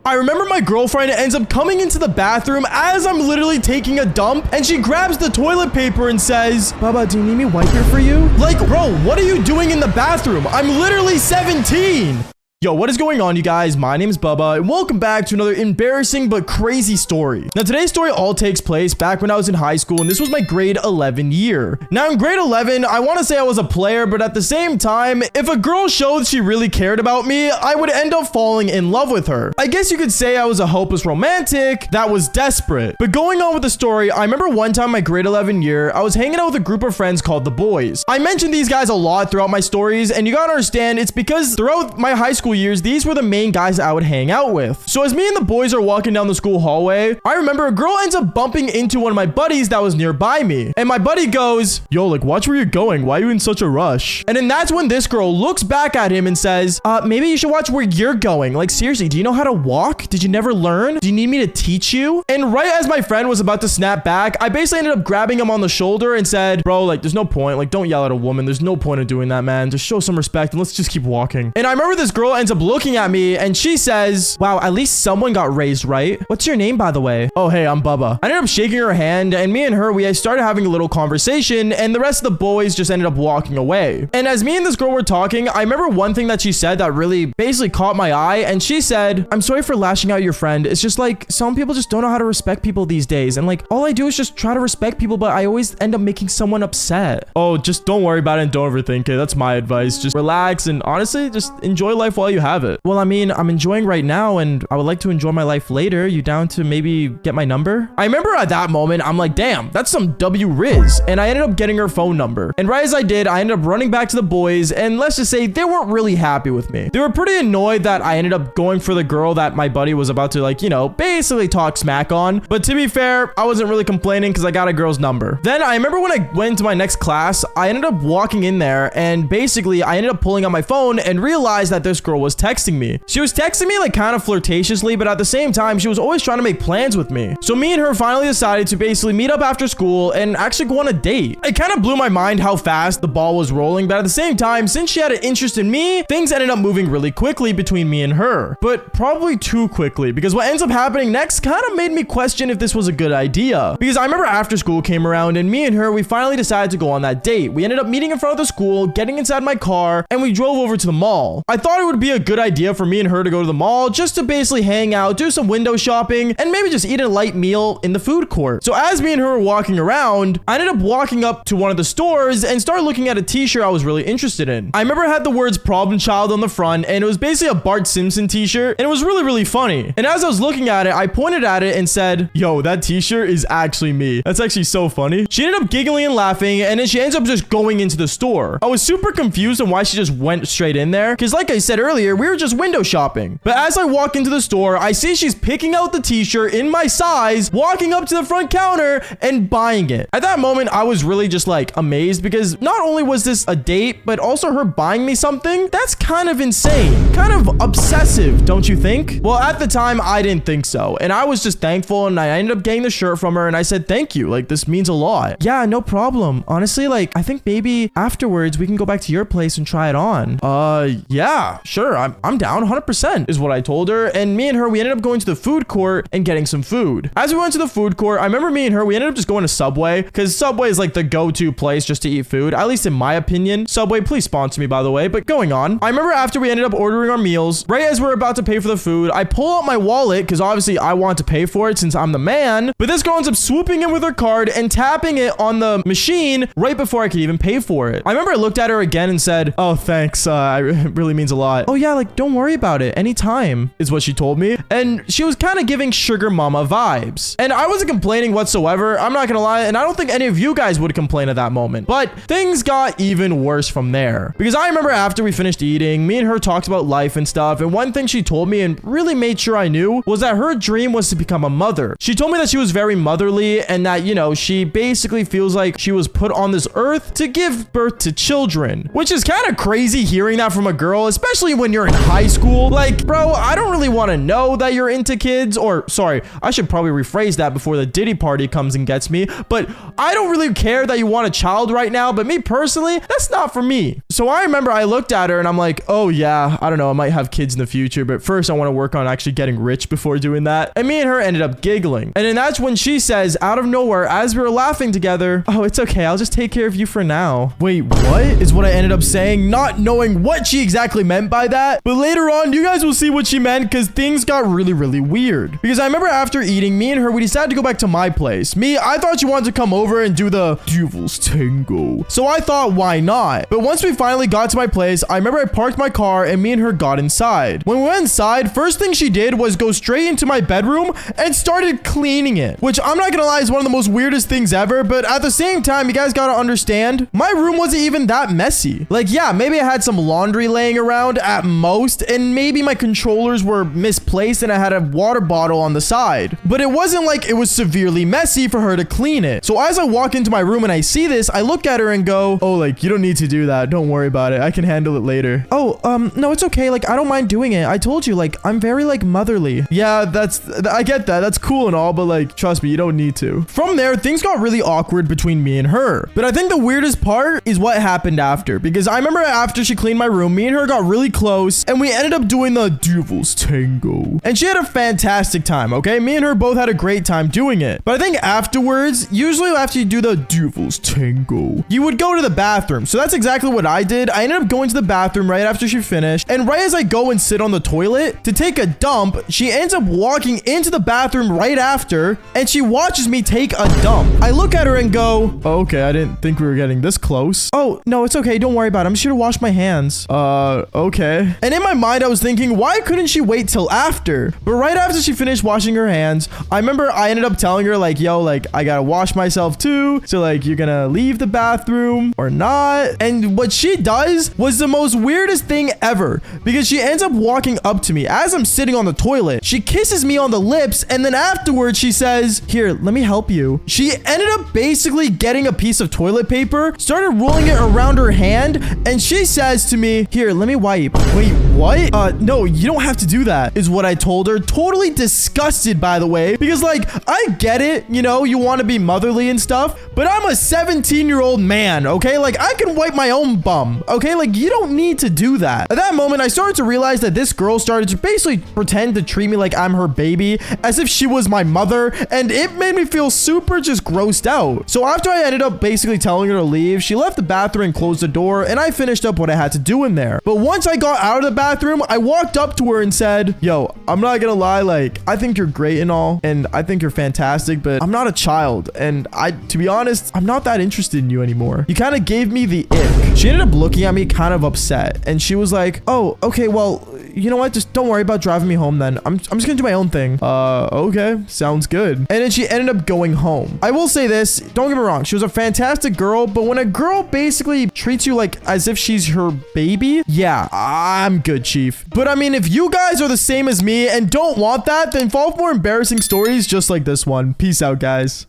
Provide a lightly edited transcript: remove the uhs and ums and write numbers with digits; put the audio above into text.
I remember my girlfriend ends up coming into the bathroom as I'm literally taking a dump, and she grabs the toilet paper and says, Baba, do you need me wipe here for you? Like, bro, what are you doing in the bathroom? I'm literally 17. Yo, what is going on, you guys? My name is Bubba, and welcome back to another embarrassing but crazy story. Now, today's story all takes place back when I was in high school, and this was my grade 11 year. Now, in grade 11, I want to say I was a player, but at the same time, if a girl showed she really cared about me, I would end up falling in love with her. I guess you could say I was a hopeless romantic that was desperate. But going on with the story, I remember one time my grade 11 year, I was hanging out with a group of friends called the boys. I mentioned these guys a lot throughout my stories, and you gotta understand, it's because throughout my high school years, these were the main guys I would hang out with. So as me and the boys are walking down the school hallway, I remember a girl ends up bumping into one of my buddies that was nearby me. And my buddy goes, yo, like, watch where you're going. Why are you in such a rush? And then that's when this girl looks back at him and says, maybe you should watch where you're going. Like, seriously, do you know how to walk? Did you never learn? Do you need me to teach you? And right as my friend was about to snap back, I basically ended up grabbing him on the shoulder and said, bro, like, there's no point. Like, don't yell at a woman. There's no point in doing that, man. Just show some respect and let's just keep walking. And I remember this girl ends up looking at me and she says, wow, at least someone got raised, right? What's your name, by the way? Oh, hey, I'm Bubba. I ended up shaking her hand, and me and her, we started having a little conversation, and the rest of the boys just ended up walking away. And as me and this girl were talking, I remember one thing that she said that really basically caught my eye, and she said, I'm sorry for lashing out your friend. It's just like some people just don't know how to respect people these days, and like all I do is just try to respect people, but I always end up making someone upset. Oh, just don't worry about it and don't overthink it. That's my advice. Just relax and honestly, just enjoy life while you have it. Well, I mean, I'm enjoying right now and I would like to enjoy my life later. You down to maybe get my number? I remember at that moment, I'm like, damn, that's some W Riz. And I ended up getting her phone number. And right as I did, I ended up running back to the boys, and let's just say they weren't really happy with me. They were pretty annoyed that I ended up going for the girl that my buddy was about to, like, you know, basically talk smack on. But to be fair, I wasn't really complaining because I got a girl's number. Then I remember when I went to my next class, I ended up walking in there and basically I ended up pulling out my phone and realized that this girl was texting me. She was texting me like kind of flirtatiously, but at the same time, she was always trying to make plans with me. So me and her finally decided to basically meet up after school and actually go on a date. It kind of blew my mind how fast the ball was rolling, but at the same time, since she had an interest in me, things ended up moving really quickly between me and her. But probably too quickly, because what ends up happening next kind of made me question if this was a good idea. Because I remember after school came around and me and her, we finally decided to go on that date. We ended up meeting in front of the school, getting inside my car, and we drove over to the mall. I thought it would be a good idea for me and her to go to the mall just to basically hang out, do some window shopping, and maybe just eat a light meal in the food court. So as me and her were walking around, I ended up walking up to one of the stores and started looking at a t-shirt I was really interested in. I remember it had the words problem child on the front, and it was basically a Bart Simpson t-shirt, and it was really, really funny. And as I was looking at it, I pointed at it and said, yo, that t-shirt is actually me. That's actually so funny. She ended up giggling and laughing, and then she ends up just going into the store. I was super confused on why she just went straight in there, because like I said earlier, we were just window shopping. But as I walk into the store, I see she's picking out the t-shirt in my size, walking up to the front counter and buying it. At that moment, I was really just like amazed because not only was this a date, but also her buying me something. That's kind of insane, kind of obsessive, don't you think? Well, at the time, I didn't think so. And I was just thankful, and I ended up getting the shirt from her and I said, thank you. Like, this means a lot. Yeah, no problem. Honestly, like, I think maybe afterwards we can go back to your place and try it on. Yeah, sure. I'm down 100% is what I told her. And me and her, we ended up going to the food court and getting some food. As we went to the food court, I remember me and her, we ended up just going to Subway because Subway is like the go-to place just to eat food, at least in my opinion. Subway, please sponsor me, by the way. But going on, I remember after we ended up ordering our meals, right as we're about to pay for the food, I pull out my wallet because obviously I want to pay for it since I'm the man. But this girl ends up swooping in with her card and tapping it on the machine right before I could even pay for it. I remember I looked at her again and said, oh, thanks. It really means a lot. Oh yeah, like don't worry about it. Anytime is what she told me. And she was kind of giving sugar mama vibes. And I wasn't complaining whatsoever. I'm not gonna lie. And I don't think any of you guys would complain at that moment. But things got even worse from there. Because I remember after we finished eating, me and her talked about life and stuff. And one thing she told me and really made sure I knew was that her dream was to become a mother. She told me that she was very motherly and that, you know, she basically feels like she was put on this earth to give birth to children. Which is kind of crazy hearing that from a girl, especially when when you're in high school. Like, bro, I don't really want to know that you're into kids. Or, sorry, I should probably rephrase that before the Diddy party comes and gets me. But I don't really care that you want a child right now. But me personally, that's not for me. So I remember I looked at her and I'm like, oh yeah, I don't know, I might have kids in the future, but first I want to work on actually getting rich before doing that. And me and her ended up giggling. And then that's when she says, out of nowhere, as we were laughing together, oh, it's okay, I'll just take care of you for now. Wait, what? Is what I ended up saying, not knowing what she exactly meant by that. But later on, you guys will see what she meant, because things got really, really weird. Because I remember after eating, me and her, we decided to go back to my place. Me, I thought she wanted to come over and do the Devil's Tango. So I thought, why not? But once we finally got to my place, I remember I parked my car and me and her got inside. When we went inside, first thing she did was go straight into my bedroom and started cleaning it, which I'm not gonna lie is one of the most weirdest things ever. But at the same time, you guys gotta understand, my room wasn't even that messy. Like, yeah, maybe I had some laundry laying around at most, and maybe my controllers were misplaced and I had a water bottle on the side, but it wasn't like it was severely messy for her to clean it. So as I walk into my room and I see this, I look at her and go, oh, like, you don't need to do that, don't worry about it, I can handle it later. Oh, no, it's okay, like, I don't mind doing it. I told you, like, I'm very, like, motherly. Yeah, I get that, that's cool and all, but, like, trust me, you don't need to. From there, things got really awkward between me and her. But I think the weirdest part is what happened after, because I remember after she cleaned my room, me and her got really close, and we ended up doing the Devil's Tango. And she had a fantastic time, okay? Me and her both had a great time doing it. But I think afterwards, usually after you do the Devil's Tango, you would go to the bathroom. So that's exactly what I did. I ended up going to the bathroom right after she finished, and right as I go and sit on the toilet to take a dump, she ends up walking into the bathroom right after, and she watches me take a dump. I look at her and go, oh, okay, I didn't think we were getting this close. Oh, no, it's okay, don't worry about it. I'm just here to wash my hands. Okay. And in my mind, I was thinking, why couldn't she wait till after? But right after she finished washing her hands, I remember I ended up telling her, like, yo, like, I gotta wash myself too. So, like, you're gonna leave the bathroom or not? And what she does was the most weirdest thing ever, because she ends up walking up to me as I'm sitting on the toilet. She kisses me on the lips, and then afterwards she says, here, let me help you. She ended up basically getting a piece of toilet paper, started rolling it around her hand, and she says to me, here, let me wipe. Wait, what? No, you don't have to do that, is what I told her. Totally disgusted, by the way, because, like, I get it, you know, you want to be motherly and stuff, but I'm a 17-year-old man, okay? Like, I can wipe my own bum, okay? Like, you don't need to do that. At that moment, I started to realize that this girl started to basically pretend to treat me like I'm her baby, as if she was my mother, and it made me feel super just grossed out. So after I ended up basically telling her to leave, she left the bathroom and closed the door, and I finished up what I had to do in there. But once I got out of the bathroom, I walked up to her and said, yo, I'm not gonna lie, like, I think you're great and all, and I think you're fantastic, but I'm not a child, and to be honest, I'm not that interested in you anymore. You kind of gave me the ick. She ended up looking at me kind of upset, and she was like, oh, okay, well, you know what? Just don't worry about driving me home then. I'm just gonna do my own thing. Okay, sounds good. And then she ended up going home. I will say this, don't get me wrong, she was a fantastic girl, but when a girl basically treats you like as if she's her baby, yeah, I'm good, chief. But I mean, if you guys are the same as me and don't want that, then follow for more embarrassing stories just like this one. Peace out, guys.